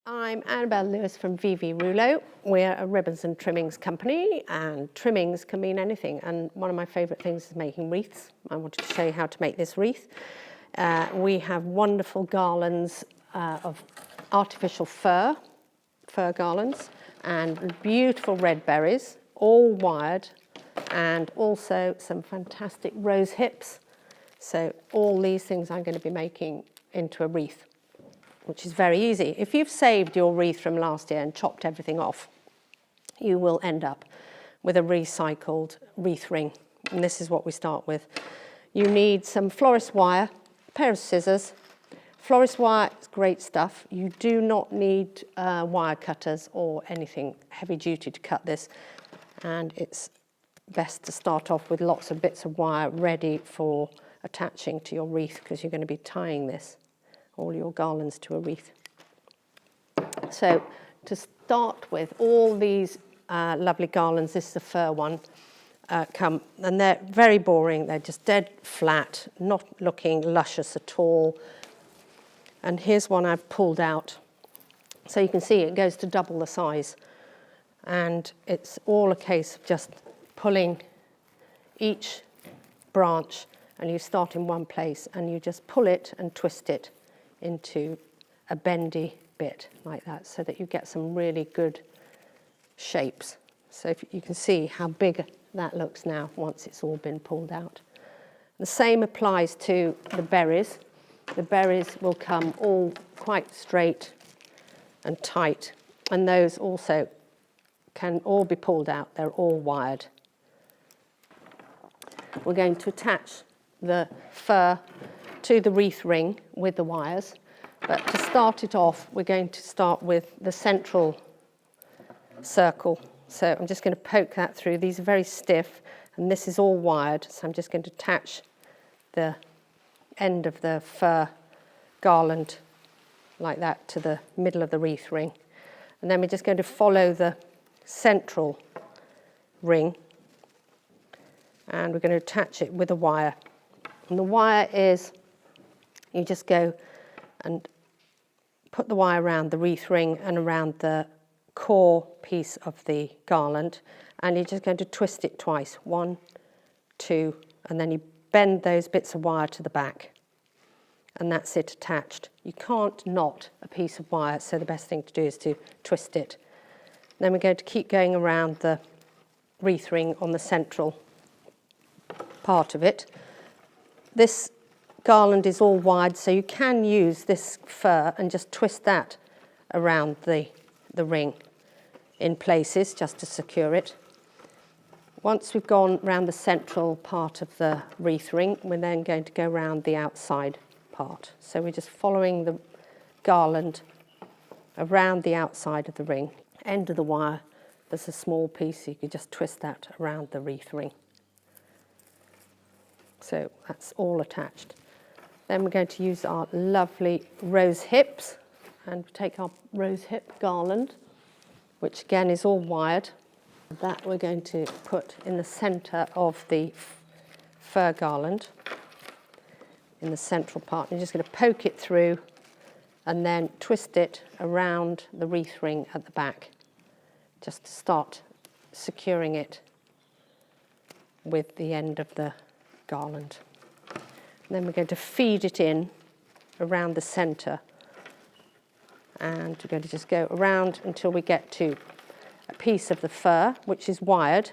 I'm Annabelle Lewis from V Rouleaux. We're a ribbons and trimmings company, and trimmings can mean anything. And one of my favourite things is making wreaths. I wanted to show you how to make this wreath. We have wonderful garlands of artificial fir garlands, and beautiful red berries, all wired, and also some fantastic rose hips. So all these things I'm going to be making into a wreath, which is very easy. If you've saved your wreath from last year and chopped everything off, you will end up with a recycled wreath ring. And this is what we start with. You need some florist wire, a pair of scissors. Florist wire is great stuff. You do not need wire cutters or anything heavy duty to cut this. And it's best to start off with lots of bits of wire ready for attaching to your wreath, because you're going to be tying this, all your garlands, to a wreath. So to start with, all these lovely garlands, this is the fir one, and they're very boring. They're just dead flat, not looking luscious at all. And here's one I've pulled out. So you can see it goes to double the size. And it's all a case of just pulling each branch, and you start in one place and you just pull it and twist it into a bendy bit like that, so that you get some really good shapes. So if you can see how big that looks now once it's all been pulled out. The same applies to the berries. The berries will come all quite straight and tight, and those also can all be pulled out. They're all wired. We're going to attach the fir to the wreath ring with the wires, but to start it off, we're going to start with the central circle. So I'm just going to poke that through. These are very stiff, and this is all wired, so I'm just going to attach the end of the fir garland like that to the middle of the wreath ring. And then we're just going to follow the central ring, and we're going to attach it with a wire. And the wire is, you just go and put the wire around the wreath ring and around the core piece of the garland, and you're just going to twist it twice, 1, 2, and then you bend those bits of wire to the back, and that's it attached. You can't knot a piece of wire, so the best thing to do is to twist it. Then we're going to keep going around the wreath ring on the central part of it. This garland is all wired, so you can use this fir and just twist that around the ring in places just to secure it. Once we've gone around the central part of the wreath ring, we're then going to go around the outside part. So we're just following the garland around the outside of the ring. End of the wire, there's a small piece, so you can just twist that around the wreath ring. So that's all attached. Then we're going to use our lovely rose hips, and take our rose hip garland, which again is all wired. That we're going to put in the centre of the fir garland, in the central part. You're just going to poke it through and then twist it around the wreath ring at the back, just to start securing it with the end of the garland. And then we're going to feed it in around the centre, and we're going to just go around until we get to a piece of the fir which is wired,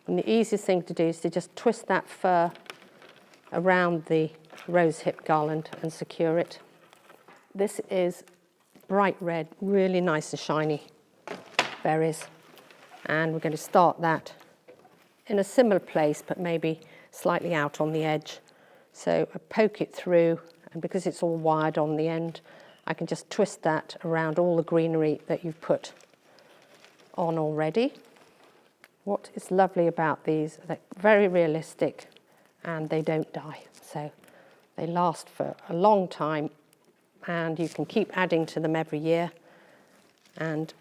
and the easiest thing to do is to just twist that fir around the rose hip garland and secure it. This is bright red, really nice and shiny berries, and we're going to start that in a similar place but maybe slightly out on the edge. So I poke it through, and because it's all wired on the end, I can just twist that around all the greenery that you've put on already. What is lovely about these, they're very realistic and they don't die. So they last for a long time, and you can keep adding to them every year. And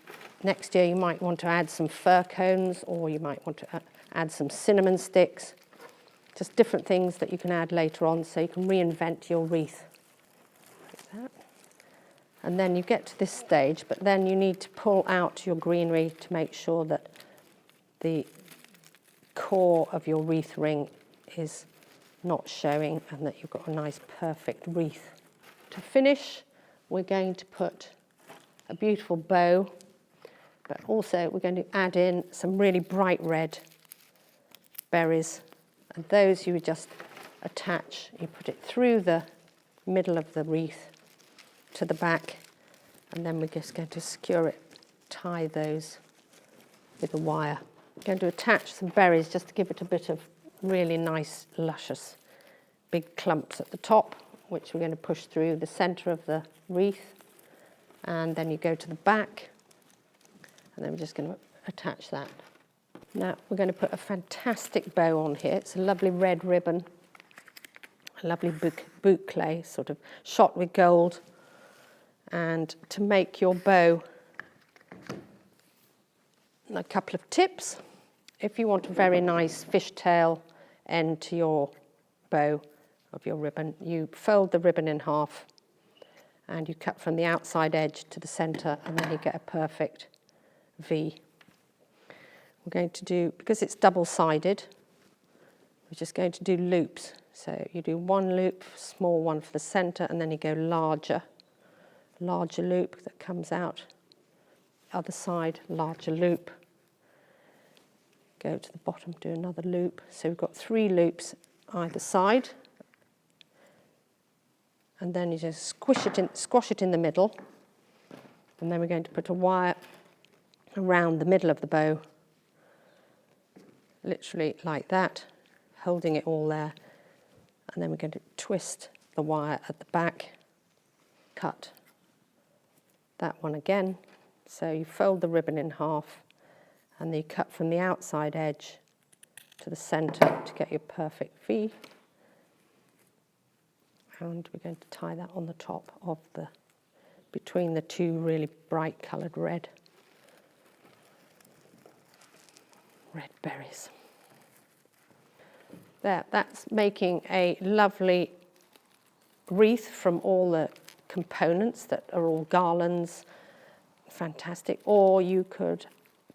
next year you might want to add some fir cones, or you might want to add some cinnamon sticks. Just different things that you can add later on, so you can reinvent your wreath. Like that. And then you get to this stage, but then you need to pull out your greenery to make sure that the core of your wreath ring is not showing and that you've got a nice perfect wreath. To finish, we're going to put a beautiful bow, but also we're going to add in some really bright red berries, and those you would just attach. You put it through the middle of the wreath to the back, and then we're just going to secure it, tie those with a wire. I'm going to attach some berries just to give it a bit of really nice, luscious, big clumps at the top, which we're going to push through the centre of the wreath, and then you go to the back, and then we're just going to attach that. Now we're going to put a fantastic bow on here. It's a lovely red ribbon, a lovely boucle, sort of shot with gold. And to make your bow, a couple of tips. If you want a very nice fishtail end to your bow of your ribbon, you fold the ribbon in half and you cut from the outside edge to the centre, and then you get a perfect V. We're going to do, because it's double-sided, we're just going to do loops. So you do one loop, small one for the centre, and then you go larger loop that comes out, other side, larger loop, go to the bottom, do another loop. So we've got 3 loops either side, and then you just squash it in the middle, and then we're going to put a wire around the middle of the bow, literally like that, holding it all there, and then we're going to twist the wire at the back, cut that one again. So you fold the ribbon in half, and then you cut from the outside edge to the centre to get your perfect V. And we're going to tie that on the top of the, between the 2 really bright coloured red berries. There, that's making a lovely wreath from all the components that are all garlands. Fantastic. Or you could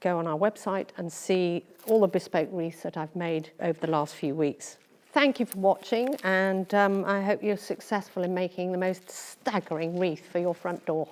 go on our website and see all the bespoke wreaths that I've made over the last few weeks. Thank you for watching, and I hope you're successful in making the most staggering wreath for your front door.